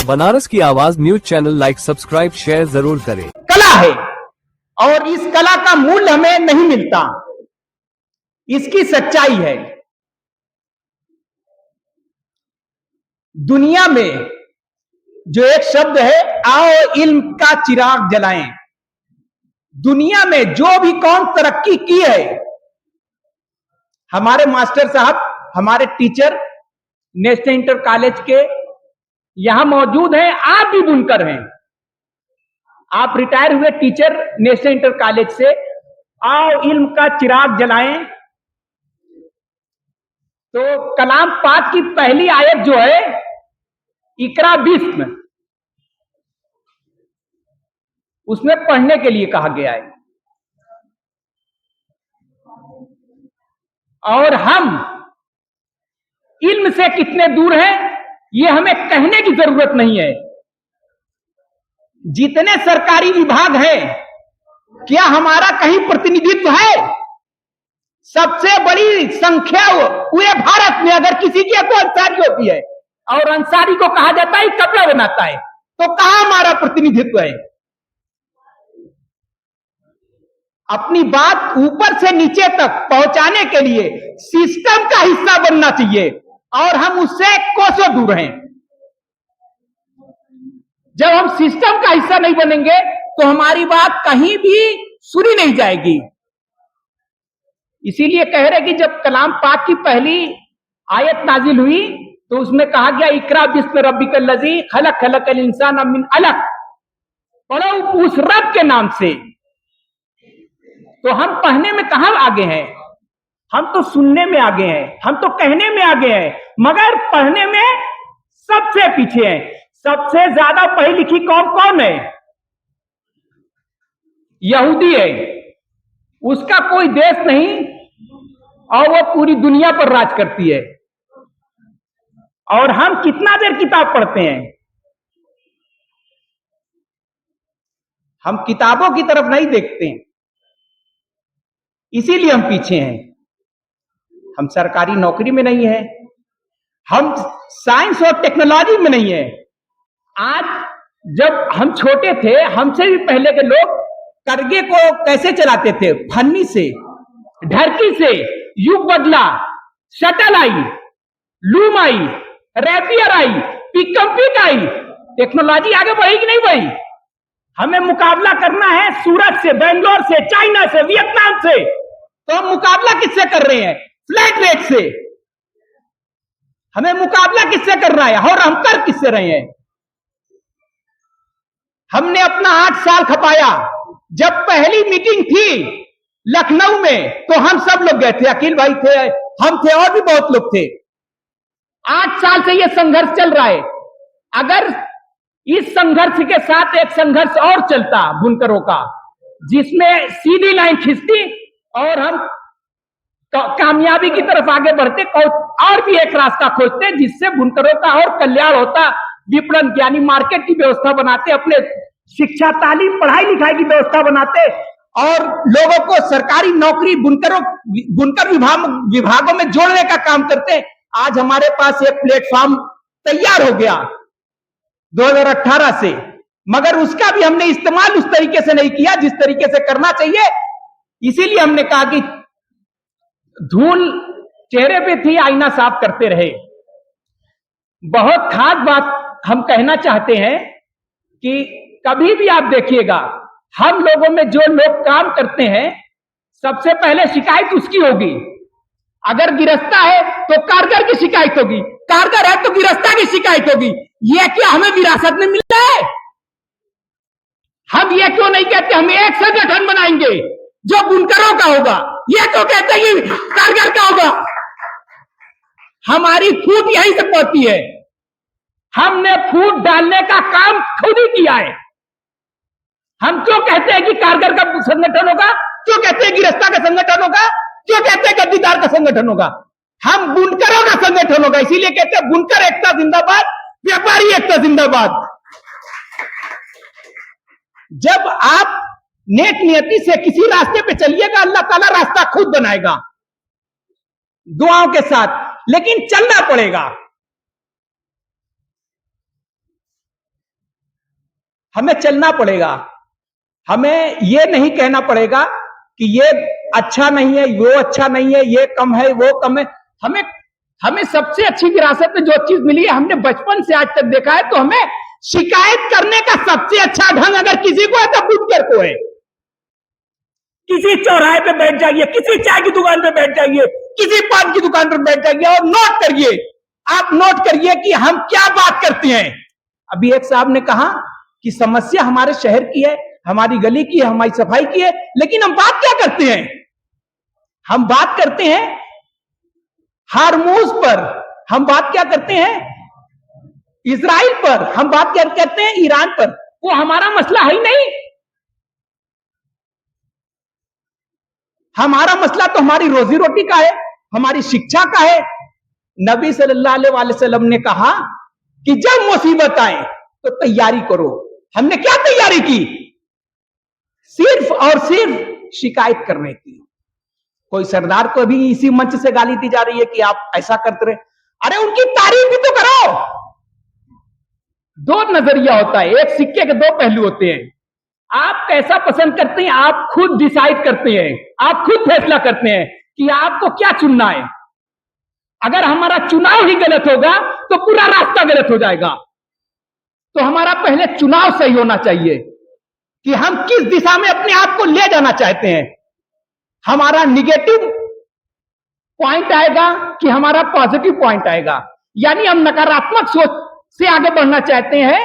बनारस की आवाज news channel like subscribe share जरूर करें। कला है और इस कला का मूल्य हमें नहीं मिलता, इसकी सच्चाई है। दुनिया में जो एक शब्द है, आओ इल्म का चिराग जलाएं। दुनिया में जो भी कौन तरक्की की है, हमारे मास्टर साहब, हमारे टीचर नेशनल इंटर कॉलेज के यहां मौजूद हैं। आप भी बुनकर हैं, आप रिटायर हुए टीचर नेशनल इंटर कॉलेज से। आओ इल्म का चिराग जलाएं। तो कलाम पाक की पहली आयत जो है, इकरा बिस्म, उसमें पढ़ने के लिए कहा गया है। और हम इल्म से कितने दूर हैं, यह हमें कहने की जरूरत नहीं है। जितने सरकारी विभाग हैं, क्या हमारा कहीं प्रतिनिधित्व है? सबसे बड़ी संख्या पूरे भारत में अगर किसी की तो अंसारी होती है, और अंसारी को कहा जाता है कपड़ा बनाता है, तो कहां हमारा प्रतिनिधित्व है? अपनी बात ऊपर से नीचे तक पहुंचाने के लिए सिस्टम का हिस्सा बनना चाहिए, और हम उससे कोसों दूर हैं। जब हम सिस्टम का हिस्सा नहीं बनेंगे तो हमारी बात कहीं भी सुनी नहीं जाएगी। इसीलिए कह रहे कि जब कलाम पाक की पहली आयत नाजिल हुई तो उसमें कहा गया, इकरा बिस्म रब्बिकल लज़ी खलक खलकल इंसान मिन अलक, पढ़ो उस रब के नाम से। तो हम पढ़ने में कहां आगे हैं? हम तो सुनने में आगे हैं, हम तो कहने में आगे हैं, मगर पढ़ने में सबसे पीछे हैं। सबसे ज्यादा पढ़ी लिखी कौम कौन है? यहूदी है। उसका कोई देश नहीं, और वो पूरी दुनिया पर राज करती है। और हम कितना देर किताब पढ़ते हैं? हम किताबों की तरफ नहीं देखते हैं, इसीलिए हम पीछे हैं। हम सरकारी नौकरी में नहीं है, हम साइंस और टेक्नोलॉजी में नहीं है। आज जब हम छोटे थे, हमसे भी पहले के लोग करगे को कैसे चलाते थे? फन्नी से, ढरकी से। युग बदला, शटल आई, लूम आई, रैपियर आई, पिकम पिक आई। टेक्नोलॉजी आगे बढ़ी कि नहीं बढ़ी? हमें मुकाबला करना है सूरत से, बेंगलोर से, चाइना से, वियतनाम से। तो हम मुकाबला किससे कर रहे हैं? फ्लैट रेट से। हमें मुकाबला किससे करना है, और हम कर किससे रहे हैं? हमने अपना 8 साल खपाया। जब पहली मीटिंग थी लखनऊ में, तो हम सब लोग गए थे, अखिल भाई थे, हम थे, और भी बहुत लोग थे। 8 साल से यह संघर्ष चल रहा है। अगर इस संघर्ष के साथ एक संघर्ष और चलता बुनकरों का, जिसमें सीधी लाइन खिंचती और हम कामयाबी की तरफ आगे बढ़ते, और भी एक रास्ता खोजते जिससे बुनकरों का और कल्याण होता। विपणन यानी मार्केट की व्यवस्था बनाते, अपने शिक्षा तालीम पढ़ाई लिखाई की व्यवस्था बनाते, और लोगों को सरकारी नौकरी बुनकर विभागों में जोड़ने का काम करते। आज हमारे पास एक प्लेटफॉर्म तैयार हो गया 2018 से, मगर उसका भी हमने इस्तेमाल उस तरीके से नहीं किया जिस तरीके से करना चाहिए। इसीलिए हमने कहा कि धूल चेहरे पे थी, आईना साफ करते रहे। बहुत खास बात हम कहना चाहते हैं कि कभी भी आप देखिएगा, हम लोगों में जो लोग काम करते हैं, सबसे पहले शिकायत उसकी होगी। अगर गिरस्ता है तो कारगर की शिकायत होगी, कारगर है तो गिरस्ता की शिकायत होगी। यह क्या हमें विरासत में मिला है? हम ये क्यों नहीं कहते हम एक संगठन बनाएंगे जो बुनकरों का होगा? ये तो कहते हैं कि कारगर का होगा। हमारी फूट यहीं से पड़ती है। हमने फूट डालने का काम खुद ही किया है। हम क्यों कहते हैं कि कारगर का संगठन होगा? क्यों कहते हैं गिरस्ता का संगठन होगा? क्यों कहते हैं गद्दीदार का संगठन होगा? हम बुनकरों का संगठन होगा। इसीलिए कहते हैं बुनकर एकता जिंदाबाद, व्यापारी एकता जिंदाबाद। जब आप नेक नियति से किसी रास्ते पे चलिएगा, अल्लाह ताला रास्ता खुद बनाएगा दुआओं के साथ, लेकिन चलना पड़ेगा। हमें चलना पड़ेगा। हमें ये नहीं कहना पड़ेगा कि ये अच्छा नहीं है, वो अच्छा नहीं है, ये कम है, वो कम है। हमें हमें सबसे अच्छी विरासत में जो चीज मिली है, हमने बचपन से आज तक देखा है, तो हमें शिकायत करने का सबसे अच्छा ढंग अगर किसी को है तो बुटकर को है। किसी चौराहे पे बैठ जाइए, किसी चाय की दुकान पे बैठ जाइए, किसी पान की दुकान पर बैठ जाइए और नोट करिए, आप नोट करिए कि हम क्या बात करते हैं। अभी एक साहब ने कहा कि समस्या हमारे शहर की है, हमारी गली की है, हमारी सफाई की है, लेकिन हम बात क्या करते हैं? हम बात करते हैं हारमूज पर, हम बात क्या करते हैं इजराइल पर, हम बात क्या करते हैं ईरान पर। वो हमारा मसला है ही नहीं। हमारा मसला तो हमारी रोजी रोटी का है, हमारी शिक्षा का है। नबी सल्लल्लाहु अलैहि वसल्लम ने कहा कि जब मुसीबत आए तो तैयारी करो। हमने क्या तैयारी की? सिर्फ और सिर्फ शिकायत करने की। कोई सरदार को भी इसी मंच से गाली दी जा रही है कि आप ऐसा करते रहे। अरे उनकी तारीफ भी तो करो। दो नजरिया होता है, एक सिक्के के दो पहलू होते हैं। आप कैसा पसंद करते हैं, आप खुद डिसाइड करते हैं, आप खुद फैसला करते हैं कि आपको क्या चुनना है। अगर हमारा चुनाव ही गलत होगा तो पूरा रास्ता गलत हो जाएगा। तो हमारा पहले चुनाव सही होना चाहिए कि हम किस दिशा में अपने आप को ले जाना चाहते हैं। हमारा निगेटिव पॉइंट आएगा कि हमारा पॉजिटिव पॉइंट आएगा। यानी हम नकारात्मक सोच से आगे बढ़ना चाहते हैं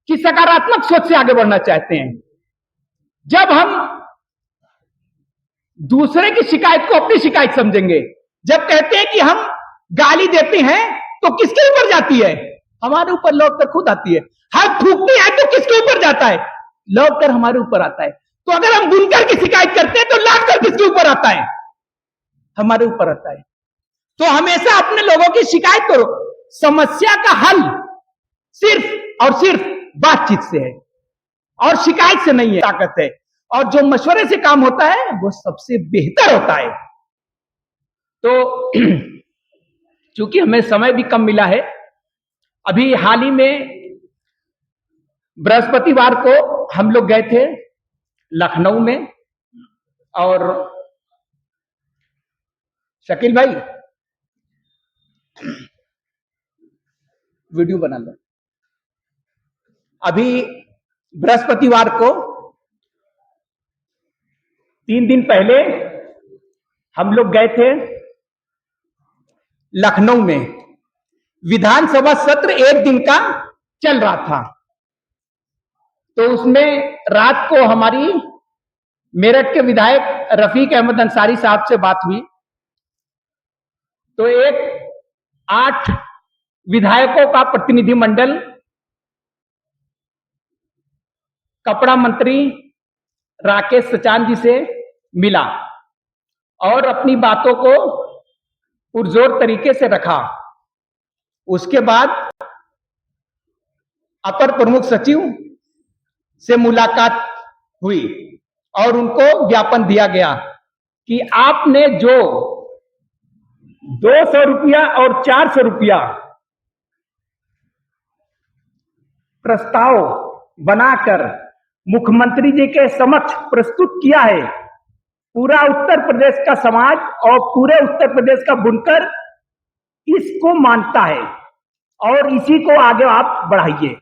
कि सकारात्मक सोच से आगे बढ़ना चाहते हैं। जब हम दूसरे की शिकायत को अपनी शिकायत समझेंगे, जब कहते हैं कि हम गाली देते हैं तो किसके ऊपर जाती है? हमारे ऊपर लौट कर खुद आती है। हम थूकते हैं तो किसके ऊपर जाता है? लौट कर हमारे ऊपर आता है। तो अगर हम बुनकर की शिकायत करते हैं तो लौट कर किसके ऊपर आता है? हमारे ऊपर आता है। तो हमेशा अपने लोगों की शिकायत करो। समस्या का हल सिर्फ और सिर्फ बातचीत से है और शिकायत से नहीं है। ताकत है, और जो मशवरे से काम होता है वो सबसे बेहतर होता है। तो चूंकि हमें समय भी कम मिला है, अभी हाल ही में बृहस्पतिवार को हम लोग गए थे लखनऊ में। और शकील भाई वीडियो बना लो। अभी बृहस्पतिवार को 3 दिन पहले हम लोग गए थे लखनऊ में। विधानसभा सत्र 1 दिन का चल रहा था, तो उसमें रात को हमारी मेरठ के विधायक रफीक अहमद अंसारी साहब से बात हुई। तो एक 8 विधायकों का प्रतिनिधिमंडल कपड़ा मंत्री राकेश सचान जी से मिला और अपनी बातों को पुरजोर तरीके से रखा। उसके बाद अपर प्रमुख सचिव से मुलाकात हुई और उनको ज्ञापन दिया गया कि आपने जो 200 रुपया और 400 रुपया प्रस्ताव बनाकर मुख्यमंत्री जी के समक्ष प्रस्तुत किया है, पूरा उत्तर प्रदेश का समाज और पूरे उत्तर प्रदेश का बुनकर इसको मानता है और इसी को आगे आप बढ़ाइए।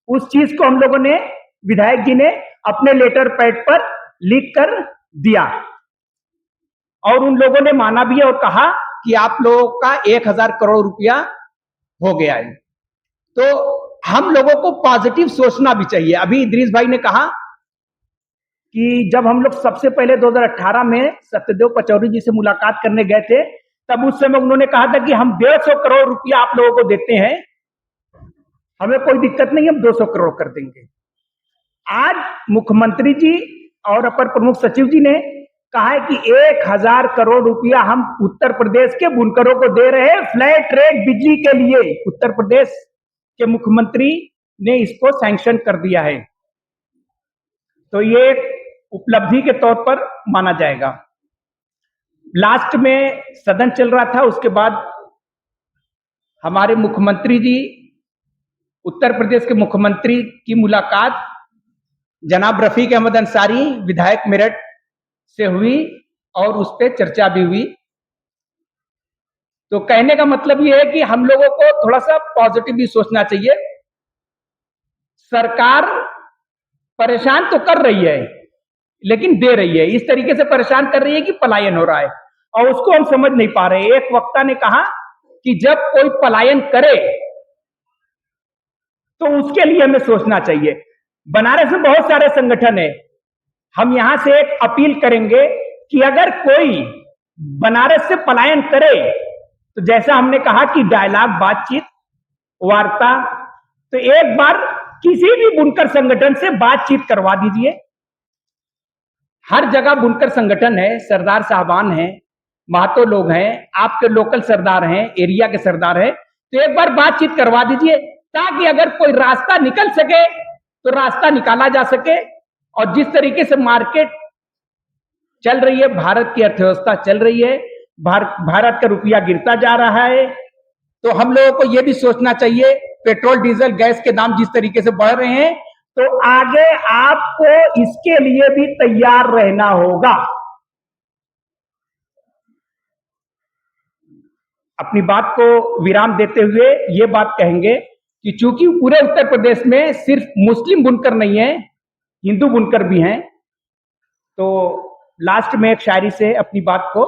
उस चीज को हम लोगों ने, विधायक जी ने अपने लेटर पैड पर लिख कर दिया और उन लोगों ने माना भी है और कहा कि आप लोगों का 1000 करोड़ रुपया हो गया है। तो हम लोगों को पॉजिटिव सोचना भी चाहिए। अभी इदरीस भाई ने कहा कि जब हम लोग सबसे पहले 2018 में सत्यदेव पचौरी जी से मुलाकात करने गए थे, तब उस समय उन्होंने कहा था कि हम 150 करोड़ रुपया आप लोगों को देते हैं, हमें कोई दिक्कत नहीं, हम 200 करोड़ कर देंगे। आज मुख्यमंत्री जी और अपर प्रमुख सचिव जी ने कहा है कि 1000 करोड़ रुपया हम उत्तर प्रदेश के बुनकरों को दे रहे हैं फ्लैट रेट बिजली के लिए। उत्तर प्रदेश के मुख्यमंत्री ने इसको सैंक्शन कर दिया है, तो ये उपलब्धि के तौर पर माना जाएगा। लास्ट में सदन चल रहा था, उसके बाद हमारे मुख्यमंत्री जी, उत्तर प्रदेश के मुख्यमंत्री की मुलाकात जनाब रफीक अहमद अंसारी विधायक मेरठ से हुई और उस पर चर्चा भी हुई। तो कहने का मतलब ये है कि हम लोगों को थोड़ा सा पॉजिटिव भी सोचना चाहिए। सरकार परेशान तो कर रही है, लेकिन दे रही है, इस तरीके से परेशान कर रही है कि पलायन हो रहा है और उसको हम समझ नहीं पा रहे। एक वक्ता ने कहा कि जब कोई पलायन करे तो उसके लिए हमें सोचना चाहिए। बनारस में बहुत सारे संगठन है, हम यहां से एक अपील करेंगे कि अगर कोई बनारस से पलायन करे तो जैसा हमने कहा कि डायलॉग, बातचीत, वार्ता, तो एक बार किसी भी बुनकर संगठन से बातचीत करवा दीजिए। हर जगह बुनकर संगठन है, सरदार साहबान हैं, महतो लोग हैं, आपके लोकल सरदार हैं, एरिया के सरदार हैं, तो एक बार बातचीत करवा दीजिए ताकि अगर कोई रास्ता निकल सके तो रास्ता निकाला जा सके। और जिस तरीके से मार्केट चल रही है, भारत की अर्थव्यवस्था चल रही है, भारत का रुपया गिरता जा रहा है, तो हम लोगों को यह भी सोचना चाहिए, पेट्रोल डीजल गैस के दाम जिस तरीके से बढ़ रहे हैं, तो आगे आपको इसके लिए भी तैयार रहना होगा। अपनी बात को विराम देते हुए ये बात कहेंगे कि चूंकि पूरे उत्तर प्रदेश में सिर्फ मुस्लिम बुनकर नहीं है, हिंदू बुनकर भी हैं, तो लास्ट में एक शायरी से अपनी बात को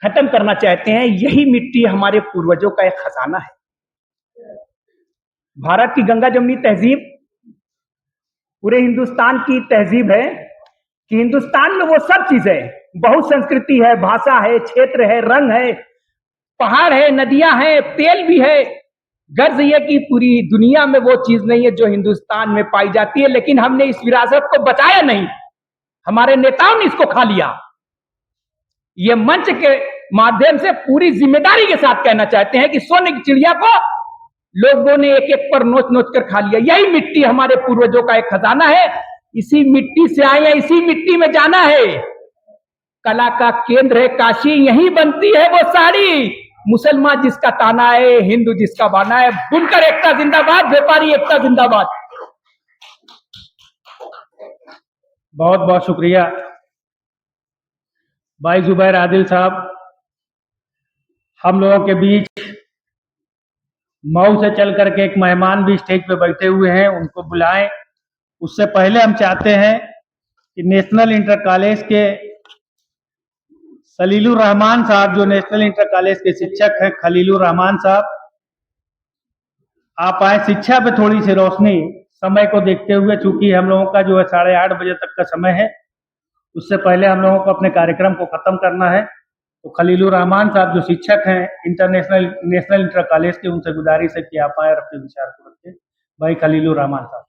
खत्म करना चाहते हैं। यही मिट्टी हमारे पूर्वजों का एक खजाना है। भारत की गंगा जमुनी तहजीब पूरे हिंदुस्तान की तहजीब है कि हिंदुस्तान में वो सब चीजें, बहुत संस्कृति है, भाषा है, क्षेत्र है, रंग है, पहाड़ है, नदियां हैं, तेल भी है। गर्ज ये कि पूरी दुनिया में वो चीज नहीं है जो हिंदुस्तान में पाई जाती है, लेकिन हमने इस विरासत को बचाया नहीं, हमारे नेताओं ने इसको खा लिया। ये मंच के माध्यम से पूरी जिम्मेदारी के साथ कहना चाहते हैं कि सोने की चिड़िया को लोगों ने एक एक पर नोच नोच कर खा लिया। यही मिट्टी हमारे पूर्वजों का एक खजाना है, इसी मिट्टी से आए हैं, इसी मिट्टी में जाना है। कला का केंद्र है काशी, यहीं बनती है वो साड़ी। मुसलमान जिसका ताना है, हिंदू जिसका बाना है। बुनकर एकता जिंदाबाद, व्यापारी एकता जिंदाबाद। बहुत बहुत शुक्रिया भाई जुबैर आदिल साहब। हम लोगों के बीच मऊ से चल करके एक मेहमान भी स्टेज पे बैठे हुए हैं, उनको बुलाएं। उससे पहले हम चाहते हैं कि नेशनल इंटर कॉलेज के खलीलुर रहमान साहब, जो नेशनल इंटर कॉलेज के शिक्षक हैं, खलीलुर रहमान साहब, आप आए शिक्षा पे थोड़ी सी रोशनी, समय को देखते हुए, चूंकि हम लोगों का जो है 8:30 बजे तक का समय है, उससे पहले हम लोगों को अपने कार्यक्रम को खत्म करना है। तो खलीलुर रहमान साहब जो शिक्षक हैं नेशनल इंटर कॉलेज के, उनसे गुजारिश है कि आप आए और अपने विचार को रखें। भाई खलीलुर रहमान साहब।